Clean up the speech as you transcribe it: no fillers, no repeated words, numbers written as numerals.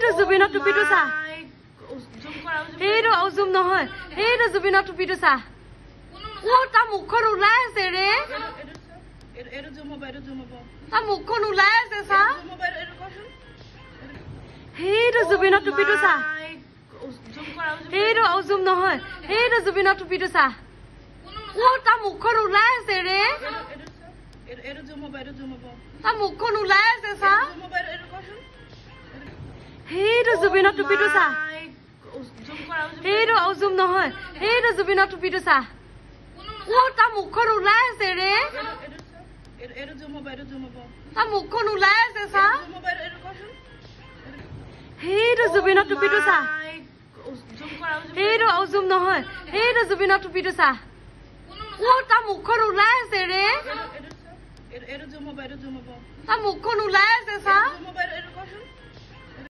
সেইটো জুবিনৰ টুপিটো চা সেইটো জুম নহয় সেইটো জুবিনৰ টুপিটো চা তাৰ মুখখন ওলাই আছে ৰে তাৰ মুখখন ওলাই আছে চা সেইটো জুবিনৰ টুপিটো চা সেইটো জুম নহয় সেইটো জুবিনৰ টুপিটো চা তাৰ মুখখন ওলাই আছে ৰে তাৰ মুখখন ওলাই আছে চা সেইটো জুবিনৰ টুপিটো চা সেইটো জুম নহয় সেইটো জুবিনৰ টুপিটো চা তাৰ মুখখন ওলাই আছে ৰে তাৰ মুখখন ওলাই আছে চা সেইটো জুবিনৰ টুপিটো চা সেইটো জুম নহয় সেইটো জুবিনৰ টুপিটো চা তাৰ মুখখন ওলাই আছে ৰে তাৰ মুখখন ওলাই আছে চা